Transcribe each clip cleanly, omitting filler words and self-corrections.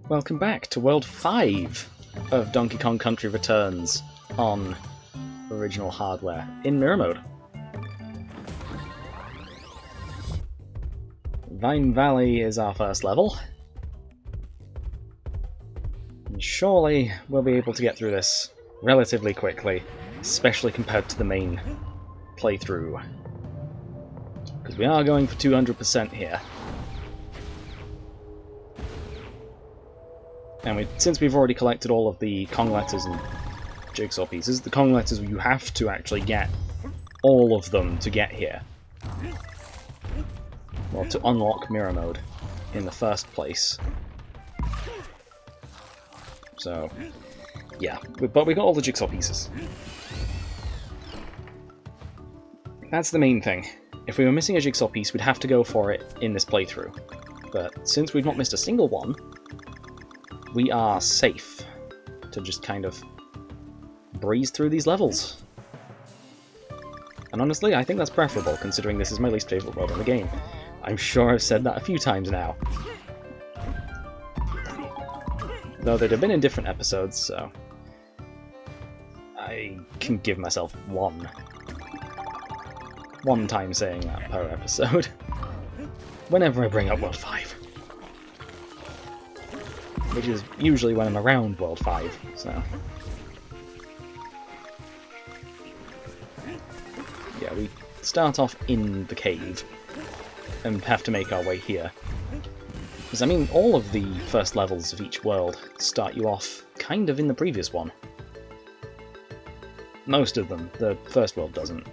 Welcome back to World 5 of Donkey Kong Country Returns on original hardware in Mirror Mode. Vine Valley is our first level. And surely we'll be able to get through this relatively quickly, especially compared to the main playthrough. Because we are going for 200% here. And since we've already collected all of the Kong letters and jigsaw pieces, the Kong letters you have to actually get all of them to get here. Well, to unlock Mirror Mode in the first place. So, yeah, but we got all the jigsaw pieces. That's the main thing. If we were missing a jigsaw piece, we'd have to go for it in this playthrough. But since we've not missed a single one, we are safe to just kind of breeze through these levels. And honestly, I think that's preferable, considering this is my least favourite world in the game. I'm sure I've said that a few times now. Though they'd have been in different episodes, so I can give myself one time saying that per episode. Whenever I bring up World 5. Which is usually when I'm around World 5, so... Yeah, we start off in the cave, and have to make our way here. Because, I mean, all of the first levels of each world start you off kind of in the previous one. Most of them. The first world doesn't.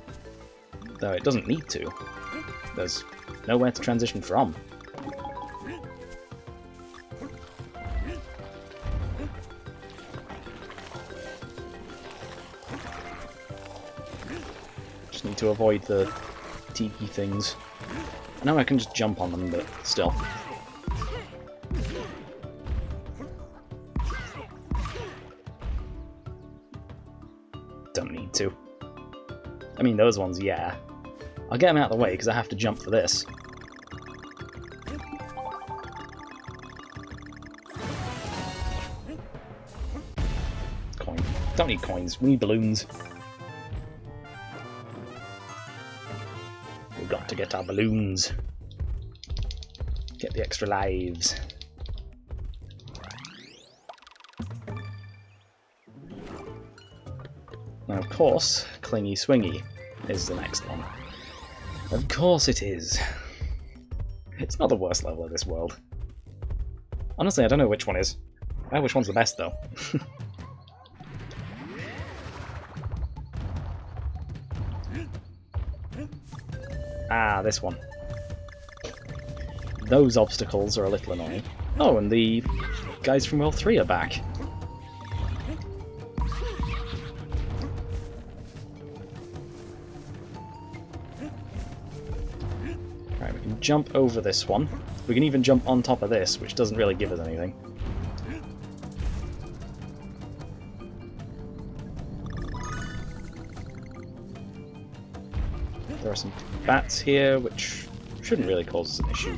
Though it doesn't need to. There's nowhere to transition from. Just need to avoid the tiki things. I know I can just jump on them, but still. Don't need to. I mean, those ones, yeah. I'll get them out of the way, because I have to jump for this. Coin. Don't need coins, we need balloons. We've got to get our balloons. Get the extra lives. Now, of course, Clingy Swingy is the next one. Of course it is. It's not the worst level of this world. Honestly, I don't know which one is. I know which one's the best, though. Ah, this one. Those obstacles are a little annoying. Oh, and the guys from World 3 are back. Right, we can jump over this one. We can even jump on top of this, which doesn't really give us anything. There are some bats here, which shouldn't really cause us an issue.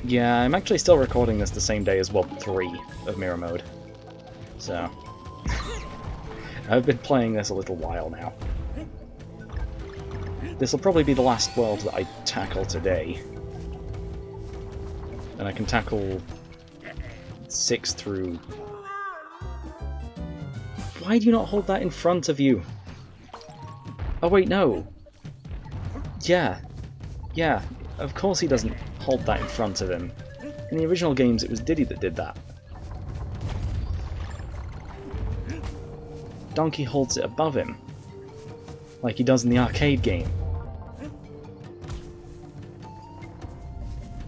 Yeah, I'm actually still recording this the same day as World 3 of Mirror Mode. So... I've been playing this a little while now. This will probably be the last world that I tackle today. And I can tackle 6 through... Why do you not hold that in front of you? Oh wait, no! Yeah. Yeah, of course he doesn't hold that in front of him. In the original games it was Diddy that did that. Donkey holds it above him, like he does in the arcade game.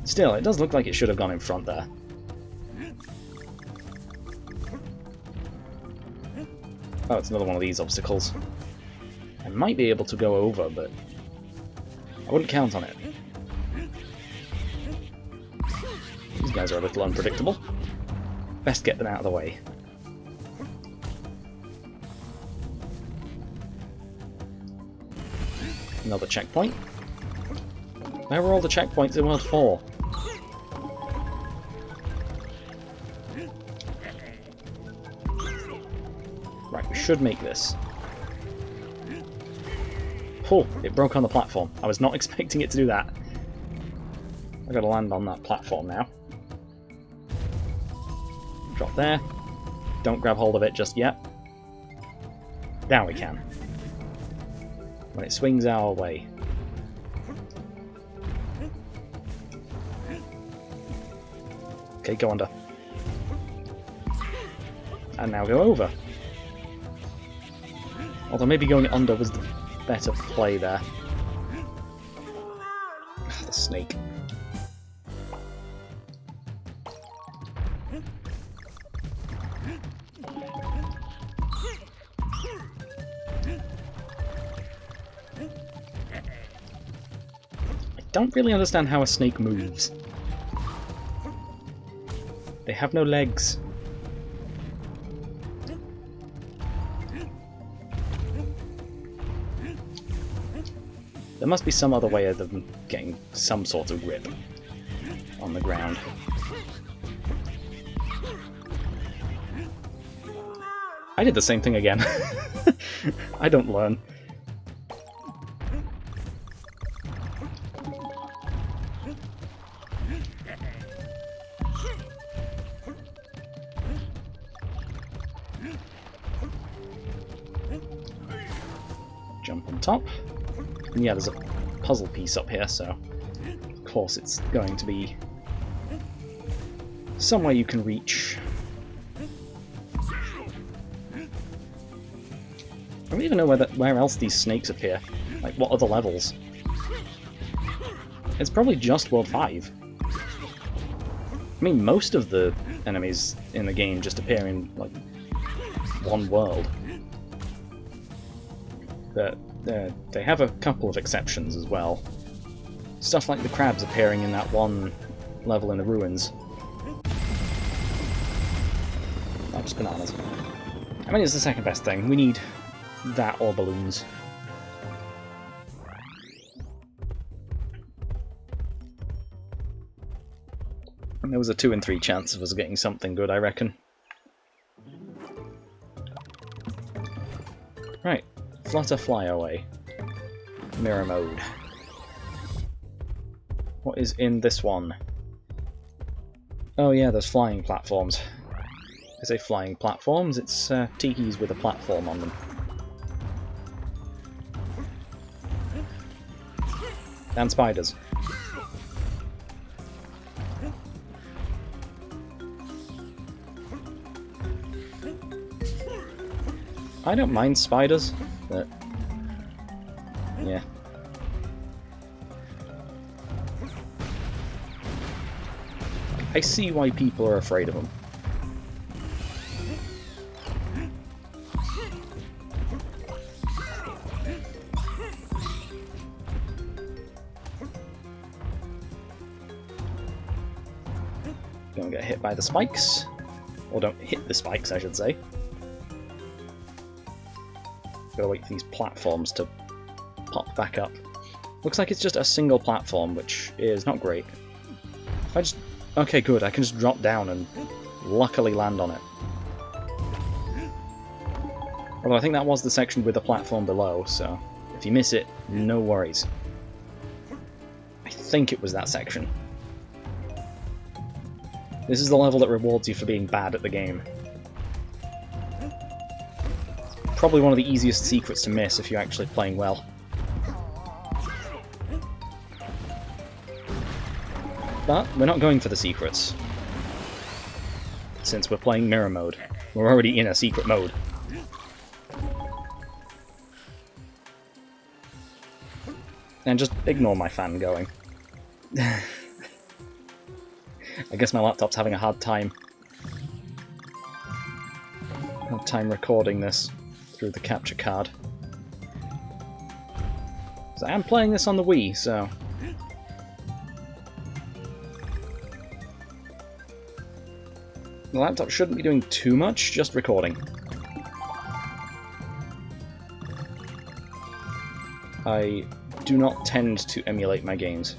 Still, it does look like it should have gone in front there. Oh, it's another one of these obstacles. I might be able to go over, but I wouldn't count on it. These guys are a little unpredictable. Best get them out of the way. Another checkpoint. Where were all the checkpoints in World 4? Right, we should make this. Oh, it broke on the platform. I was not expecting it to do that. I've got to land on that platform now. Drop there. Don't grab hold of it just yet. Now we can. When it swings our way. Okay, go under. And now go over. Although maybe going under was the better play there. The snake. I don't really understand how a snake moves. They have no legs. There must be some other way of them getting some sort of grip on the ground. I did the same thing again. I don't learn. Jump on top. And yeah, there's a puzzle piece up here, so of course it's going to be somewhere you can reach. I don't even know where else these snakes appear. Like, what other levels? It's probably just World 5. I mean, most of the enemies in the game just appear in, like, one world. But they have a couple of exceptions as well. Stuff like the crabs appearing in that one level in the ruins. Oh, just bananas. I mean, it's the second best thing. We need that or balloons. And there was a 2 in 3 chance of us getting something good, I reckon. Right. Flutter, fly away. Mirror mode. What is in this one? Oh yeah, there's flying platforms. I say flying platforms, it's tikis with a platform on them. And spiders. I don't mind spiders, but yeah. I see why people are afraid of them. Don't get hit by the spikes. Or don't hit the spikes, I should say. Gotta wait for these platforms to pop back up. Looks like it's just a single platform, which is not great. If I just... Okay, good, I can just drop down and luckily land on it. Although I think that was the section with the platform below, so if you miss it, no worries. I think it was that section. This is the level that rewards you for being bad at the game. Probably one of the easiest secrets to miss if you're actually playing well. But we're not going for the secrets. Since we're playing mirror mode. We're already in a secret mode. And just ignore my fan going. I guess my laptop's having a hard time recording this through the capture card. So I am playing this on the Wii, so... The laptop shouldn't be doing too much, just recording. I do not tend to emulate my games.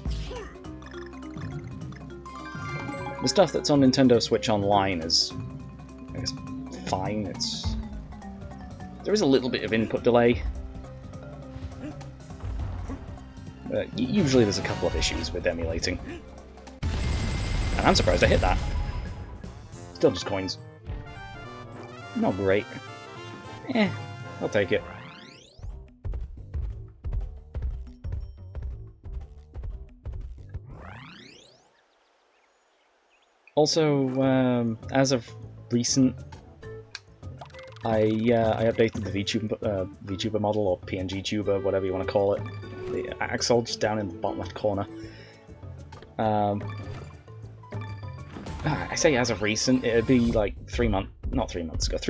The stuff that's on Nintendo Switch Online is, I guess, fine. There is a little bit of input delay. Usually there's a couple of issues with emulating. And I'm surprised I hit that. Still just coins. Not great. I'll take it. Also, as of recent, I updated the VTuber model, or PNG tuber, whatever you want to call it. The Axel just down in the bottom left corner. I say as of recent, it'd be like 3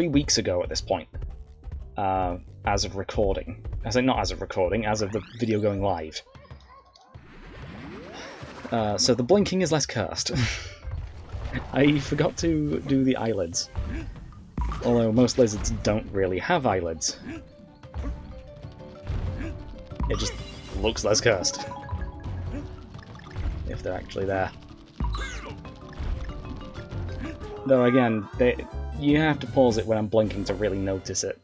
weeks ago at this point. As of recording. I say not as of recording, as of the video going live. So the blinking is less cursed. I forgot to do the eyelids. Although most lizards don't really have eyelids. It just looks less cursed. If they're actually there. Though again, you have to pause it when I'm blinking to really notice it.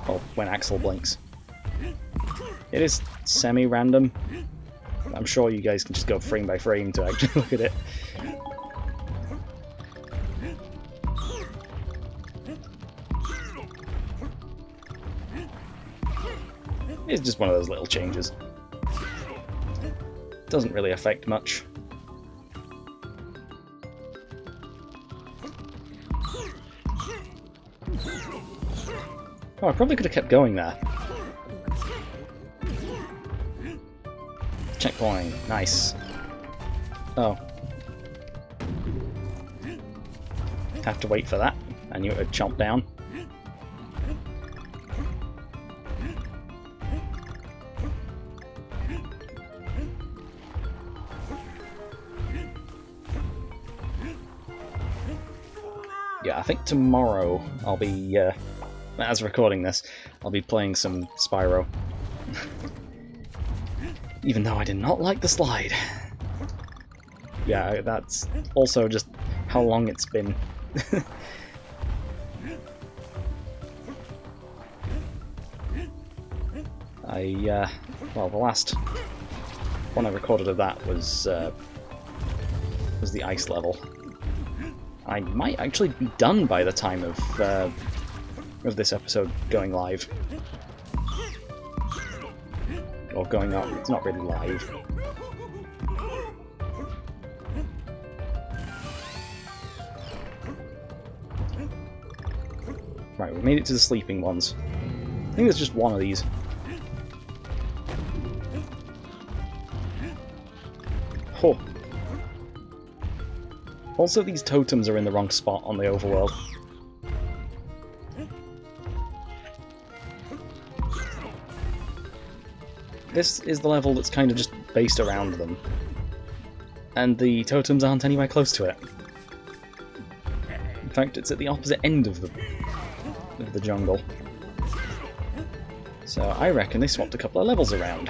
Or when Axel blinks. It is semi-random. I'm sure you guys can just go frame by frame to actually look at it. It's just one of those little changes. Doesn't really affect much. Oh, I probably could have kept going there. Checkpoint, nice. Oh. Have to wait for that. I knew it would chomp down. Yeah, I think tomorrow I'll be, as recording this, I'll be playing some Spyro. Even though I did not like the slide. Yeah, that's also just how long it's been. Well, the last one I recorded of that was the ice level. I might actually be done by the time of this episode going live. Or going up, it's not really live. Right, we made it to the sleeping ones. I think there's just one of these. Oh. Also, these totems are in the wrong spot on the overworld. This is the level that's kind of just based around them. And the totems aren't anywhere close to it. In fact, it's at the opposite end of the jungle. So I reckon they swapped a couple of levels around.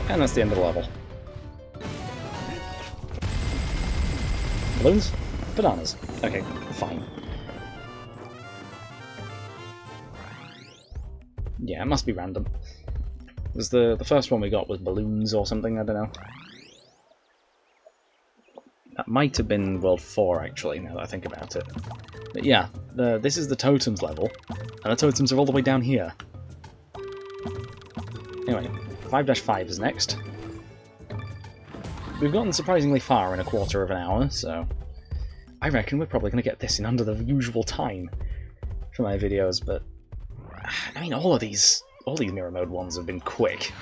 And that's the end of the level. Balloons? Bananas. Okay, fine. Yeah, it must be random. Was the first one we got was balloons or something, I don't know. That might have been World 4 actually, now that I think about it. But yeah, this is the totems level, and the totems are all the way down here. Anyway, 5-5 is next. We've gotten surprisingly far in a quarter of an hour, so I reckon we're probably going to get this in under the usual time for my videos, but I mean, all these mirror mode ones have been quick.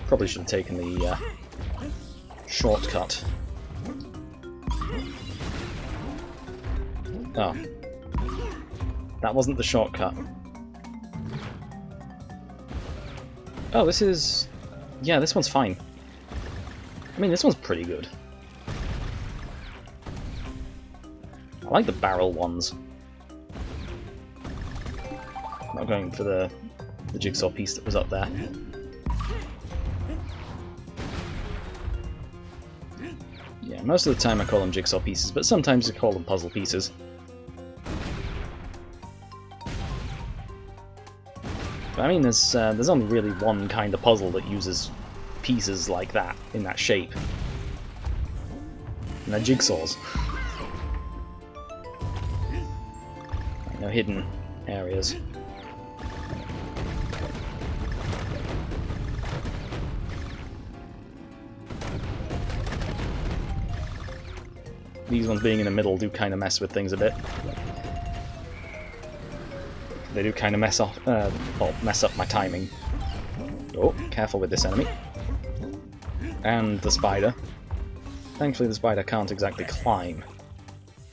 Probably should have taken the shortcut. Oh. That wasn't the shortcut. Oh, this is... Yeah, this one's fine. I mean, this one's pretty good. I like the barrel ones. Not going for the jigsaw piece that was up there. Yeah, most of the time I call them jigsaw pieces, but sometimes I call them puzzle pieces. But I mean, there's only really one kind of puzzle that uses pieces like that, in that shape. And they're jigsaws. No hidden areas. These ones being in the middle do kind of mess with things a bit. They do kind of mess up my timing. Oh, careful with this enemy. And the spider. Thankfully the spider can't exactly climb,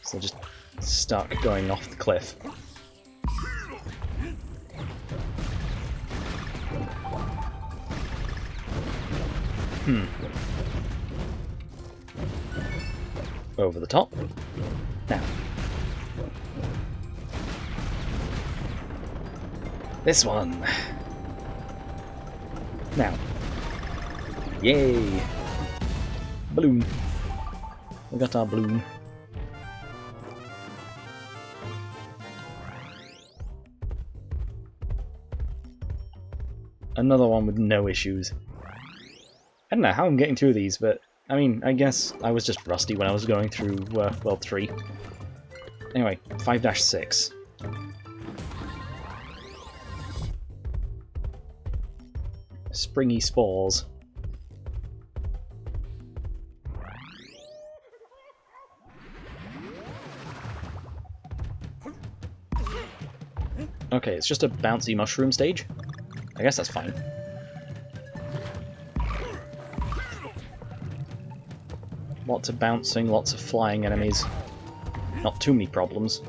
so just stuck going off the cliff. Over the top. Now. This one. Now. Yay! Balloon. We got our balloon. Another one with no issues. I don't know how I'm getting through these, but I mean, I guess I was just rusty when I was going through World 3. Anyway, 5-6. Springy Spores. Okay, it's just a bouncy mushroom stage. I guess that's fine. Lots of bouncing, lots of flying enemies. Not too many problems.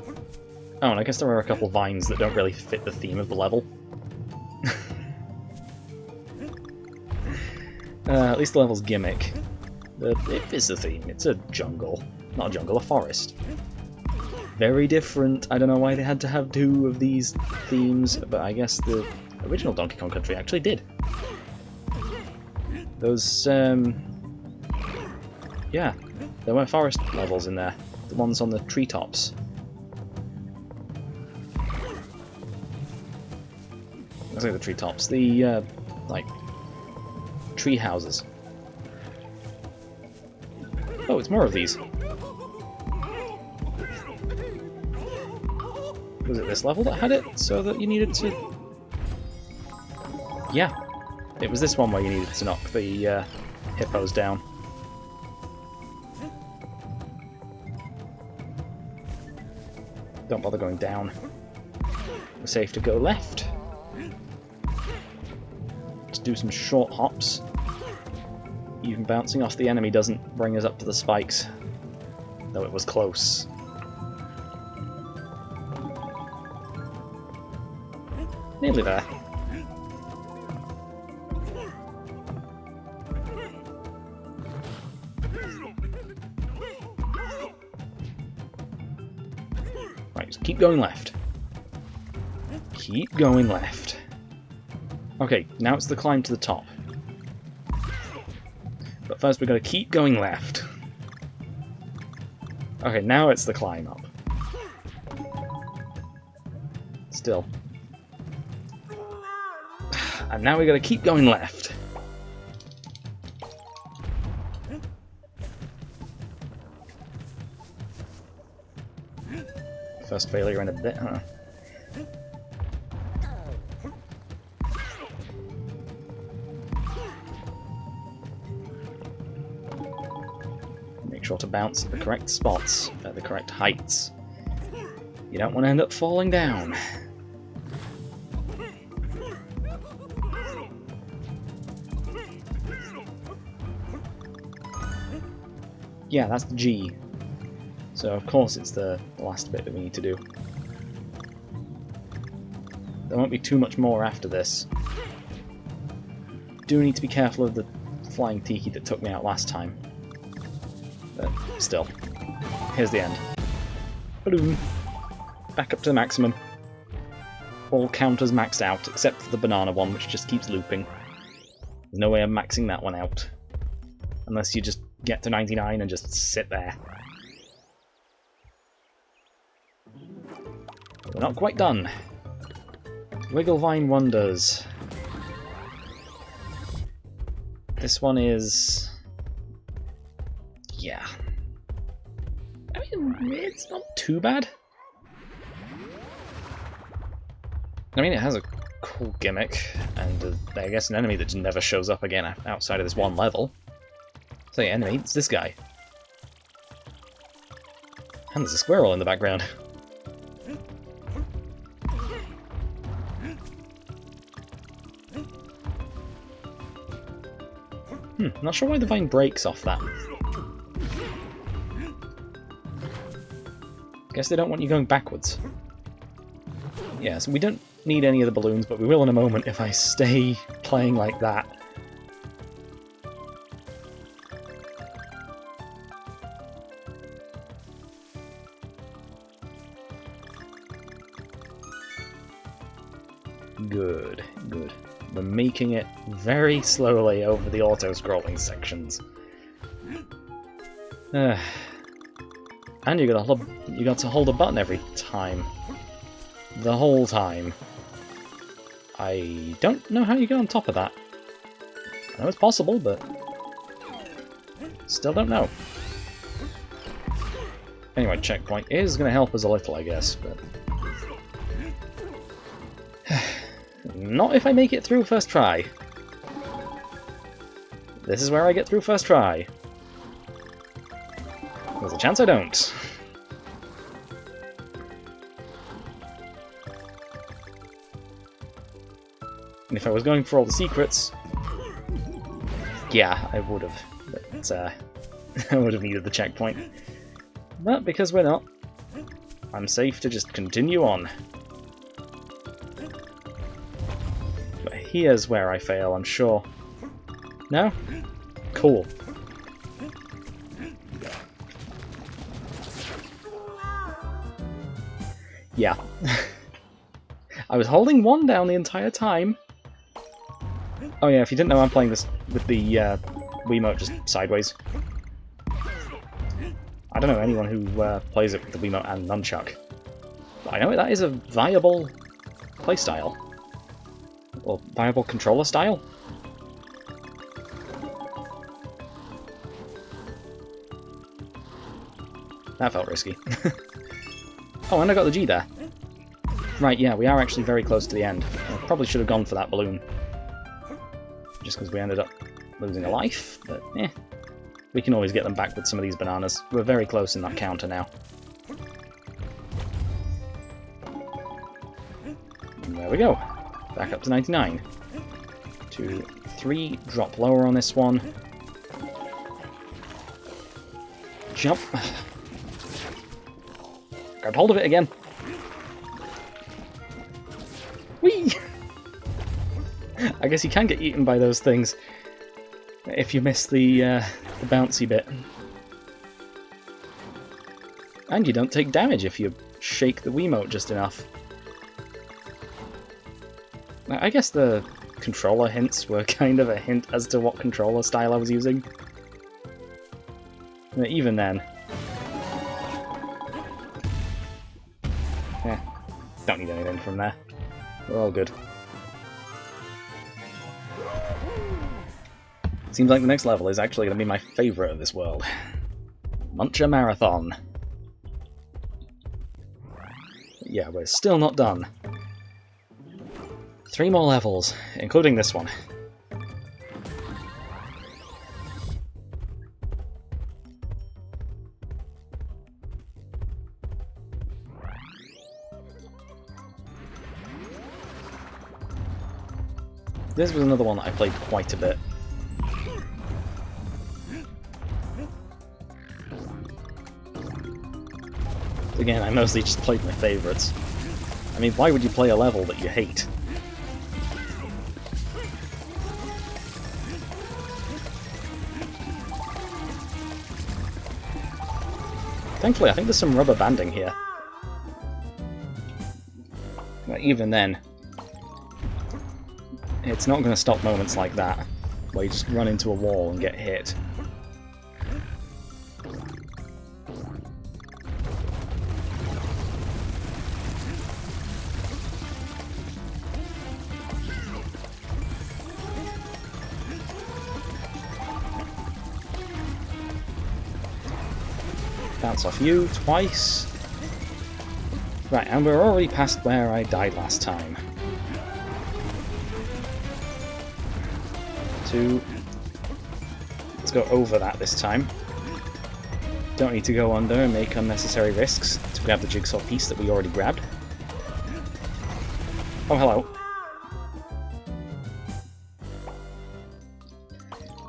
Oh, and I guess there are a couple vines that don't really fit the theme of the level. At least the level's gimmick. It fits the theme. It's a jungle. Not a jungle, a forest. Very different. I don't know why they had to have two of these themes, but I guess the original Donkey Kong Country actually did. Those, yeah, there were forest levels in there. The ones on the treetops. I say the treetops. The, like, tree houses. Oh, it's more of these. Was it this level that had it, so that you needed to... Yeah, it was this one where you needed to knock the hippos down. Don't bother going down. We're safe to go left. Let's do some short hops. Even bouncing off the enemy doesn't bring us up to the spikes, though it was close. Nearly there. Right, just keep going left. Keep going left. Okay, now it's the climb to the top. But first we've got to keep going left. Okay, now it's the climb up. Still. And now we've got to keep going left. First failure in a bit, huh? Make sure to bounce at the correct spots, at the correct heights. You don't want to end up falling down. Yeah, that's the G. So of course it's the last bit that we need to do. There won't be too much more after this. Do need to be careful of the flying tiki that took me out last time. But still, here's the end. Boom! Back up to the maximum. All counters maxed out, except for the banana one, which just keeps looping. There's no way of maxing that one out. Unless you just get to 99 and just sit there. We're not quite done. Wigglevine Wonders. This one is... yeah. I mean, it's not too bad. I mean, it has a cool gimmick, and I guess an enemy that just never shows up again outside of this one level. So yeah, enemy, it's this guy. And there's a squirrel in the background. Not sure why the vine breaks off that. Guess they don't want you going backwards. Yeah, so we don't need any of the balloons, but we will in a moment if I stay playing like that. Good, good. We're making it very slowly over the auto-scrolling sections. And you got to hold a button every time. The whole time. I don't know how you get on top of that. I know it's possible, but still don't know. Anyway, checkpoint is going to help us a little, I guess, but not if I make it through first try. This is where I get through first try. There's a chance I don't. And if I was going for all the secrets, yeah, I would have. But I would have needed the checkpoint. But because we're not, I'm safe to just continue on. But here's where I fail, I'm sure. No? Cool. Yeah. I was holding one down the entire time. Oh yeah, if you didn't know, I'm playing this with the Wiimote just sideways. I don't know anyone who plays it with the Wiimote and Nunchuck. But I know that is a viable playstyle. Or viable controller style. That felt risky. Oh, and I got the G there. Right, yeah, we are actually very close to the end. I probably should have gone for that balloon. Just because we ended up losing a life, but eh. We can always get them back with some of these bananas. We're very close in that counter now. And there we go. Back up to 99. 2, 3, drop lower on this one. Jump. Grab hold of it again. Whee! I guess you can get eaten by those things if you miss the bouncy bit. And you don't take damage if you shake the Wiimote just enough. I guess the controller hints were kind of a hint as to what controller style I was using. But even then... yeah, don't need anything from there. We're all good. Seems like the next level is actually going to be my favourite of this world. Muncher Marathon. Yeah, we're still not done. 3 more levels, including this one. This was another one that I played quite a bit. Again, I mostly just played my favourites. I mean, why would you play a level that you hate? Thankfully, I think there's some rubber banding here. But even then, it's not going to stop moments like that, where you just run into a wall and get hit. Bounce off you twice. Right, and we're already past where I died last time. 2. Let's go over that this time. Don't need to go under and make unnecessary risks to grab the jigsaw piece that we already grabbed. Oh, hello.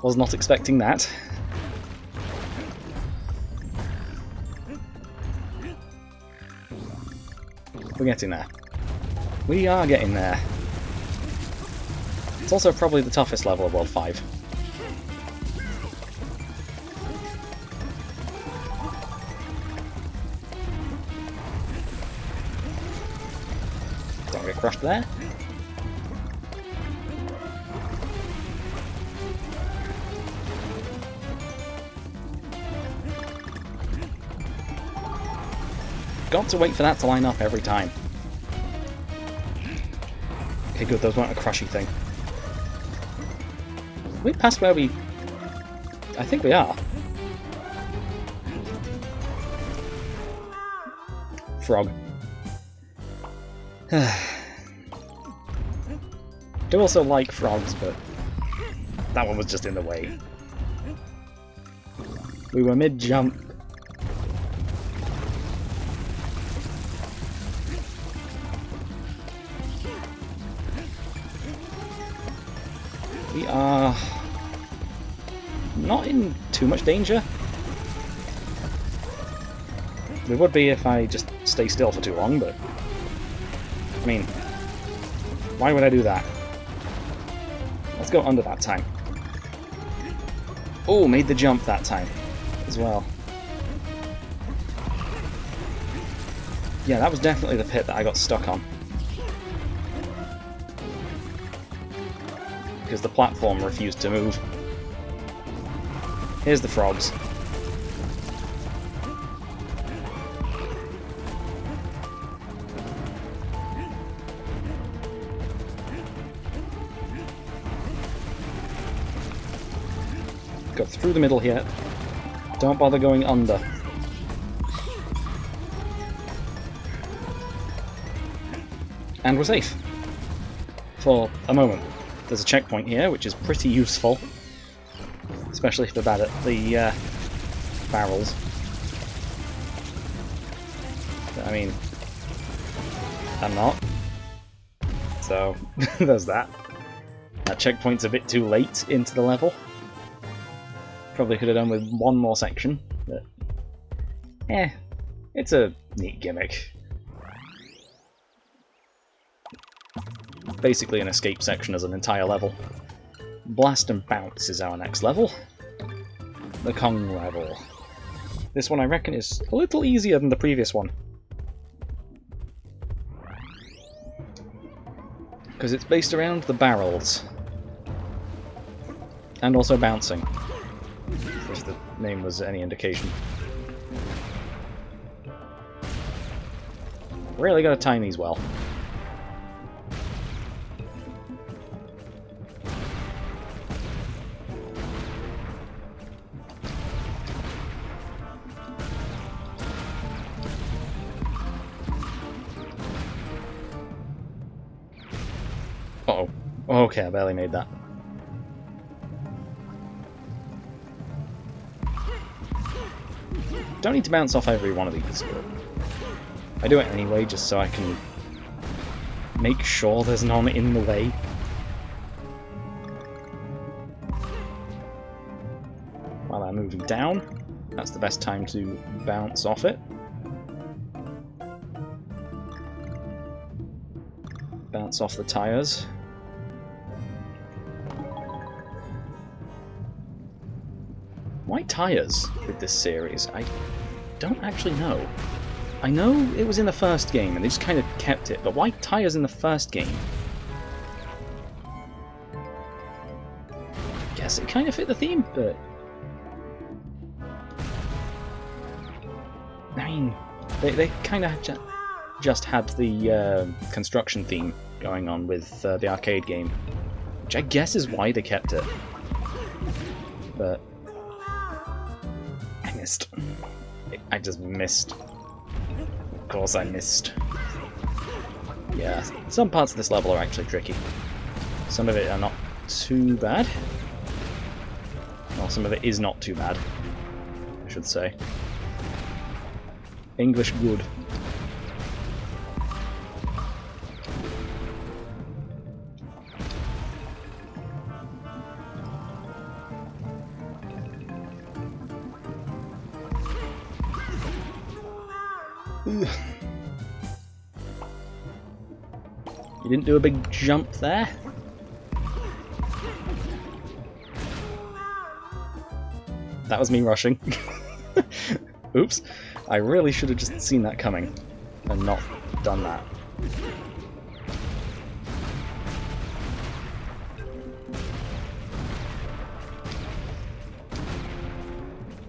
Was not expecting that. We're getting there. We are getting there. It's also probably the toughest level of World 5. Don't get crushed there. Got to wait for that to line up every time. Okay, good, those weren't a crushy thing. We passed where we... I think we are. Frog. Do also like frogs, but that one was just in the way. We were mid-jump. We are not in too much danger. We would be if I just stay still for too long, but I mean, why would I do that? Let's go under that time. Oh, made the jump that time as well. Yeah, that was definitely the pit that I got stuck on. Because the platform refused to move. Here's the frogs. Go through the middle here. Don't bother going under. And we're safe. For a moment. There's a checkpoint here, which is pretty useful. Especially if they're bad at the barrels. But, I mean, I'm not. So, there's that. That checkpoint's a bit too late into the level. Probably could have done with one more section, but... it's a neat gimmick. Basically an escape section as an entire level. Blast and Bounce is our next level. The Kong level. This one I reckon is a little easier than the previous one. Because it's based around the barrels. And also bouncing. If the name was any indication. Really gotta time these well. Uh-oh. Okay, I barely made that. Don't need to bounce off every one of these, but I do it anyway just so I can make sure there's none in the way. While I'm moving down, that's the best time to bounce off it. Bounce off the tires. Why tires with this series? I don't actually know. I know it was in the first game and they just kind of kept it, but why tires in the first game? Guess it kind of fit the theme, but... I mean, they kind of just had the construction theme going on with the arcade game, which I guess is why they kept it. But... I missed. I just missed. Of course I missed. Yeah, some parts of this level are actually tricky. Some of it are not too bad. Well, some of it is not too bad, I should say. English good. You didn't do a big jump there? That was me rushing. Oops. I really should have just seen that coming and not done that.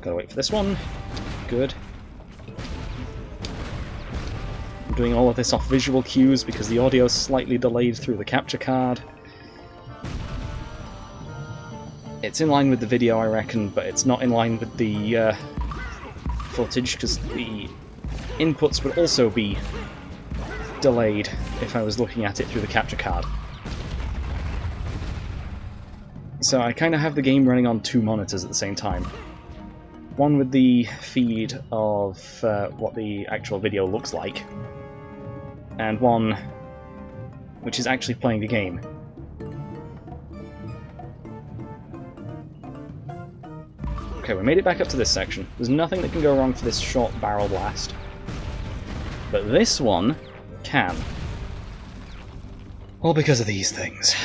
Gotta wait for this one. Good. I'm doing all of this off visual cues because the audio is slightly delayed through the capture card. It's in line with the video, I reckon, but it's not in line with the footage because the inputs would also be delayed if I was looking at it through the capture card. So I kind of have the game running on two monitors at the same time. One with the feed of what the actual video looks like, and one which is actually playing the game. Okay, we made it back up to this section. There's nothing that can go wrong for this short barrel blast. But this one can. All because of these things.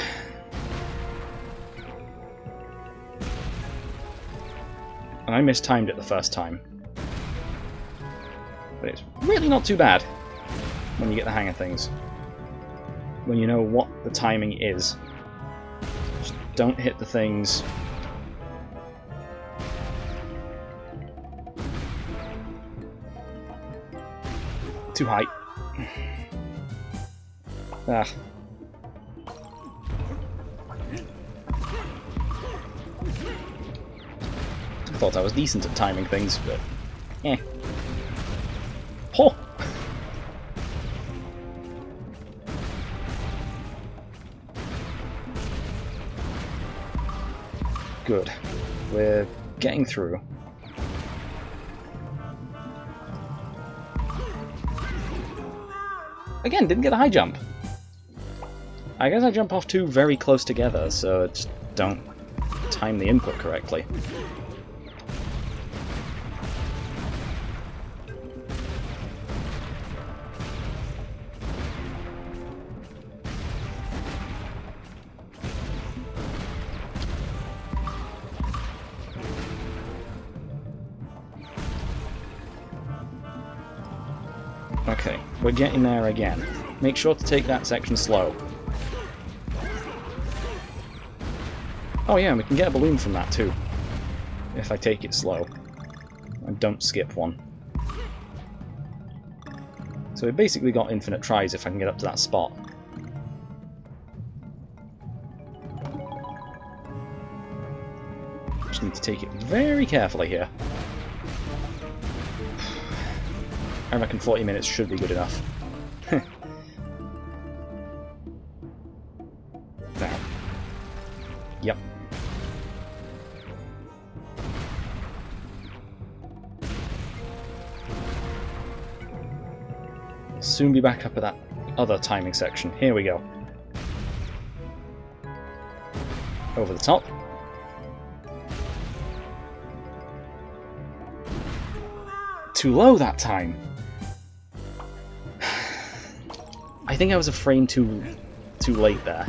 And I mistimed it the first time. But it's really not too bad when you get the hang of things. When you know what the timing is. Just don't hit the things. Too high. Ah. I thought I was decent at timing things, but eh. Oh! Good. We're getting through. Again, didn't get a high jump. I guess I jump off two very close together, so just don't time the input correctly. Okay, we're getting there again. Make sure to take that section slow. Oh yeah, and we can get a balloon from that too, if I take it slow. And don't skip one. So we've basically got infinite tries if I can get up to that spot. Just need to take it very carefully here. I reckon 40 minutes should be good enough. Now. Yep. We'll soon be back up at that other timing section. Here we go. Over the top. Too low that time. I think I was a frame too too late there.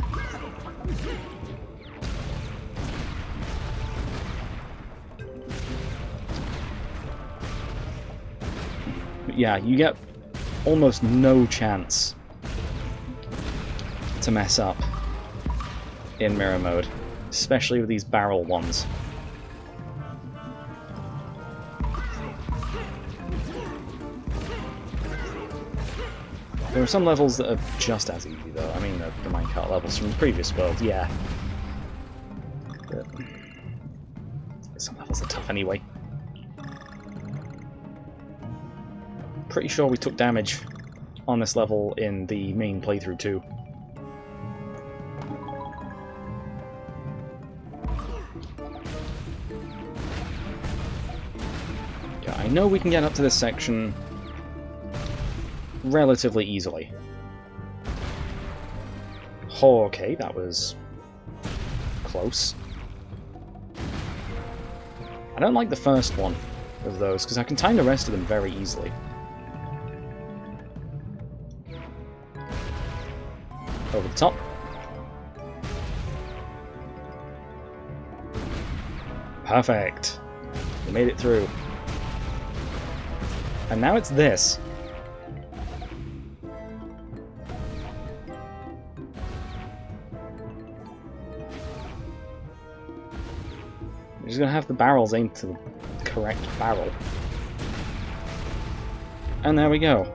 But yeah, you get almost no chance to mess up in mirror mode, especially with these barrel ones. There are some levels that are just as easy, though. I mean, the minecart levels from the previous world, yeah. But some levels are tough anyway. Pretty sure we took damage on this level in the main playthrough too. Yeah, I know we can get up to this section relatively easily. Oh, okay, that was close. I don't like the first one of those, because I can time the rest of them very easily. Over the top. Perfect. We made it through. And now it's this. We're just going to have the barrels aimed to the correct barrel. And there we go.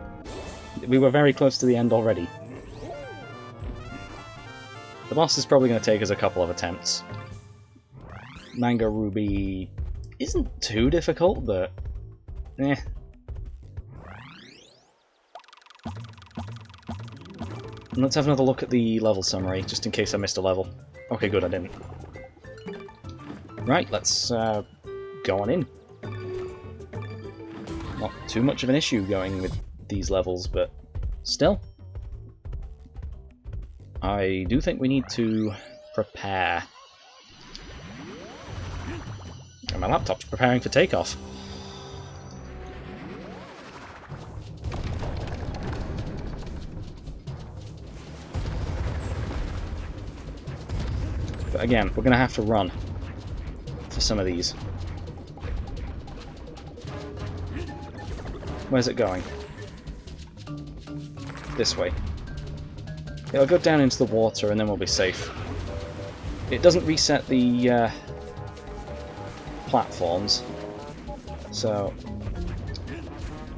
We were very close to the end already. The boss is probably going to take us a couple of attempts. Mangoruby isn't too difficult, but eh. Let's have another look at the level summary, just in case I missed a level. Okay, good, I didn't. Right, let's go on in. Not too much of an issue going with these levels, but still. I do think we need to prepare. And my laptop's preparing for takeoff. But again, we're going to have to run for some of these. Where's it going? This way. It'll go down into the water and then we'll be safe. It doesn't reset the platforms, so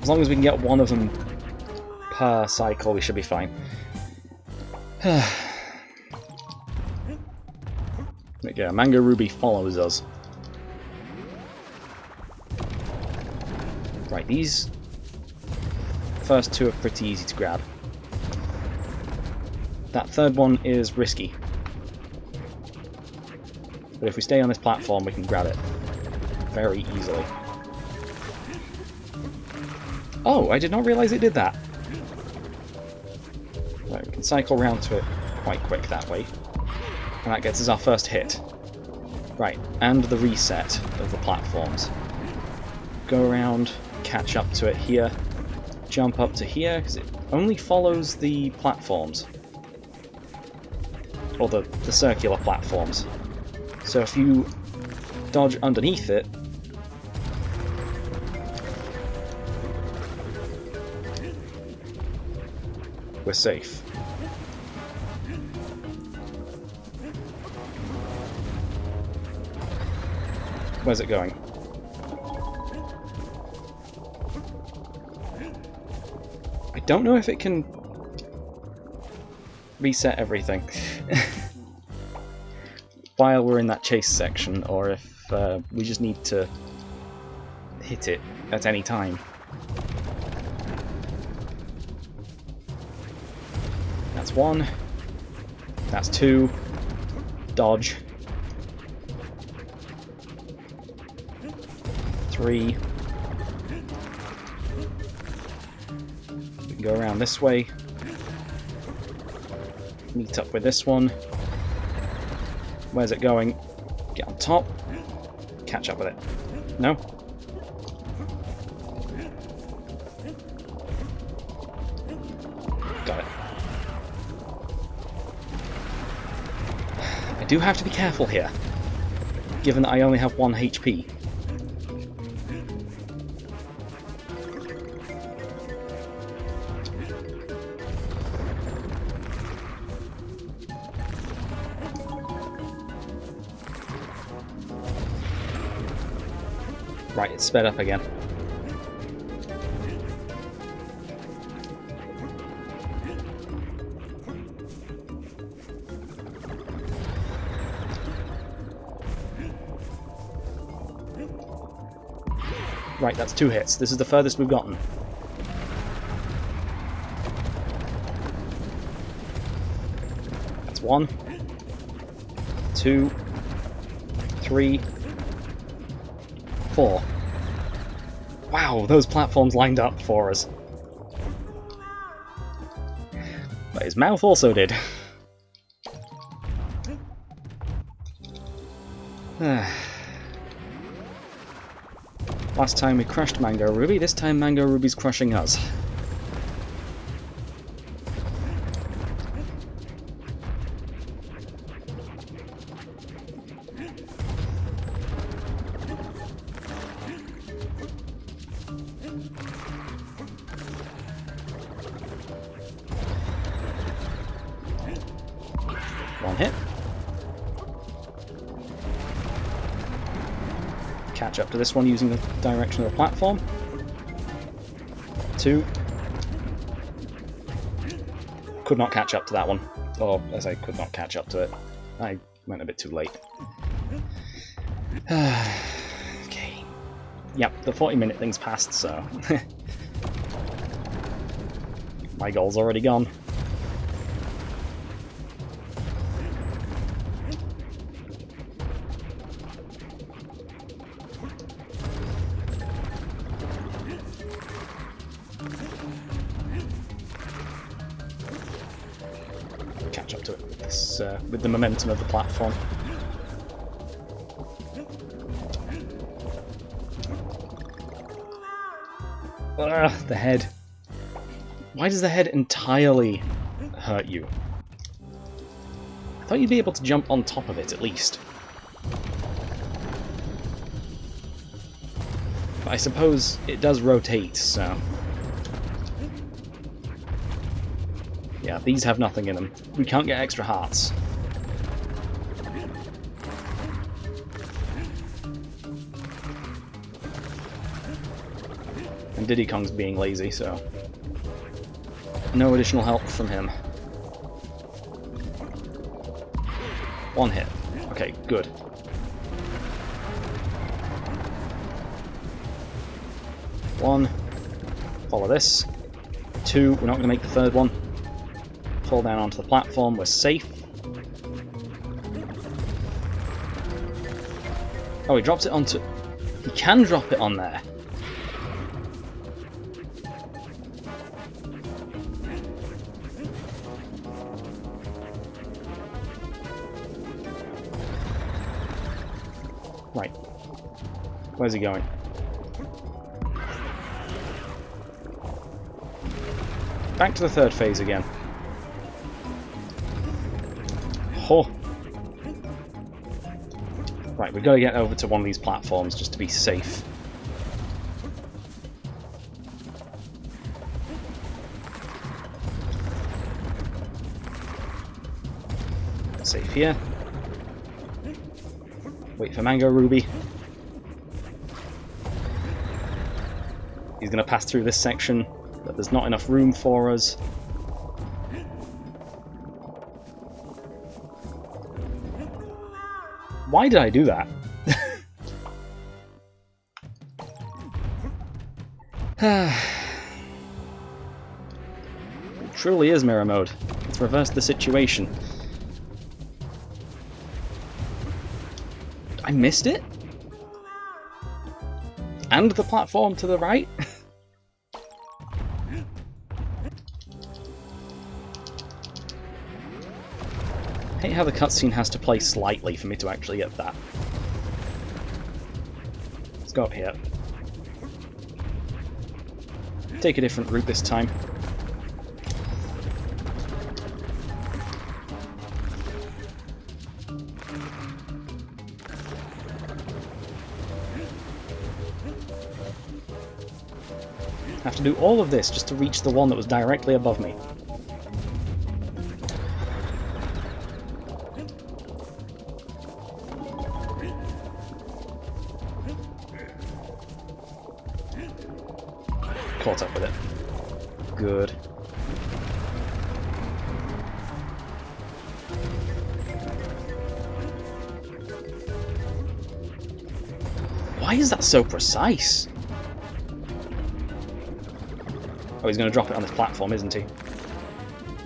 as long as we can get one of them per cycle, we should be fine. Yeah, Mangoruby follows us. Right, these first two are pretty easy to grab. That third one is risky. But if we stay on this platform, we can grab it very easily. Oh, I did not realise it did that. Right, we can cycle round to it quite quick that way. And that gets us our first hit. Right, and the reset of the platforms. Go around, catch up to it here, jump up to here, because it only follows the platforms. Or the circular platforms. So if you dodge underneath it, we're safe. Where's it going? I don't know if it can reset everything while we're in that chase section, or if we just need to hit it at any time. That's one. That's two. Dodge. 3. We can go around this way. Meet up with this one. Where's it going? Get on top. Catch up with it. No? Got it. do have to be careful here, given that I only have 1 HP. Right, it's sped up again. Right, that's 2 hits. This is the furthest we've gotten. That's 1, 2, 3, 4. Wow, those platforms lined up for us. But his mouth also did. Last time we crushed Mangoruby, this time Mangoruby's crushing us. One hit. Catch up to this one using the direction of the platform. 2. Could not catch up to that one. Or, as I could not catch up to it. I went a bit too late. Okay. Yep, the 40-minute thing's passed, so... my goal's already gone. Catch up to it with the momentum of the platform. Ugh, the head. Why does the head entirely hurt you? I thought you'd be able to jump on top of it at least. But I suppose it does rotate, so... yeah, these have nothing in them. We can't get extra hearts. And Diddy Kong's being lazy, so... no additional help from him. 1 hit. Okay, good. One. Follow this. 2. We're not going to make the 3rd one. Fall down onto the platform. We're safe. Oh, he drops it onto... he can drop it on there. Right. Where's he going? Back to the 3rd phase again. Oh. Right, we've got to get over to one of these platforms just to be safe. Safe here. Wait for Mangoruby. He's going to pass through this section, but there's not enough room for us. Why did I do that? It truly is mirror mode. Let's reverse the situation. I missed it? And the platform to the right? I hate how the cutscene has to play slightly for me to actually get that. Let's go up here. Take a different route this time. have to do all of this just to reach the one that was directly above me. Caught up with it. Good. Why is that so precise? Oh, he's going to drop it on this platform, isn't he?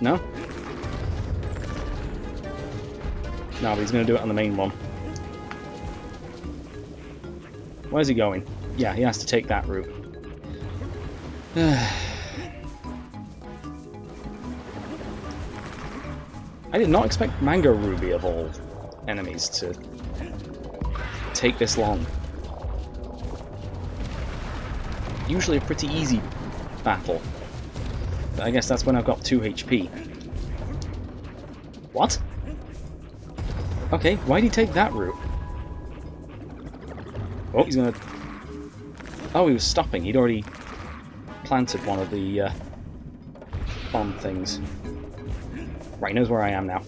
No? No, but he's going to do it on the main one. Where's he going? Yeah, he has to take that route. I did not expect Mangoruby, of all enemies, to take this long. Usually a pretty easy battle. But I guess that's when I've got 2 HP. What? Okay, why'd he take that route? Oh, he's gonna... Oh, he was stopping. He'd already planted one of the bomb things. Right, he knows where I am now.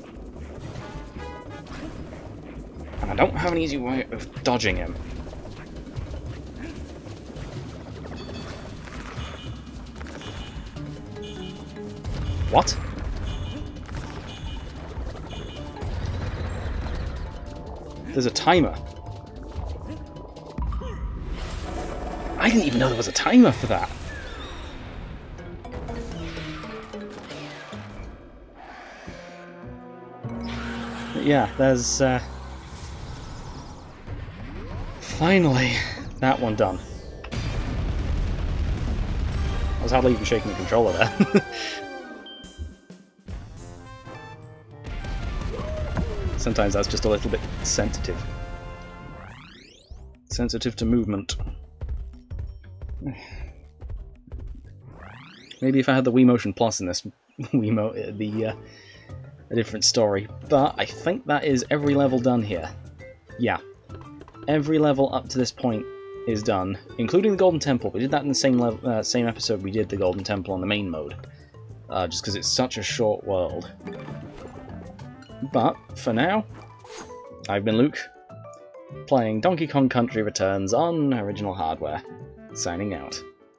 And I don't have an easy way of dodging him. What? There's a timer. I didn't even know there was a timer for that. But yeah, there's finally that one done. I was hardly even shaking the controller there. Sometimes that's just a little bit sensitive. Sensitive to movement. Maybe if I had the Wii Motion Plus in this Wiimote, it'd be a different story. But I think that is every level done here. Yeah. Every level up to this point is done, including the Golden Temple. We did that in the same episode we did the Golden Temple on the main mode. Just because it's such a short world. But, for now, I've been Luke, playing Donkey Kong Country Returns on original hardware. Signing out.